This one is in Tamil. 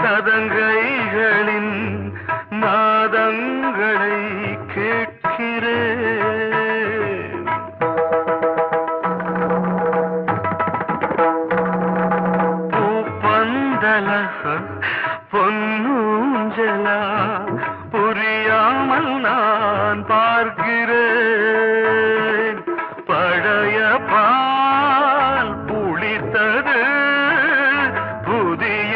சதங்கைகளின் நாதங்களை கேட்கிறேன். பூப்பந்தல பொன்னூஞ்சலா புரியாமல் நான் பார்க்கிறேன். பழைய பால் புளித்தது புதிய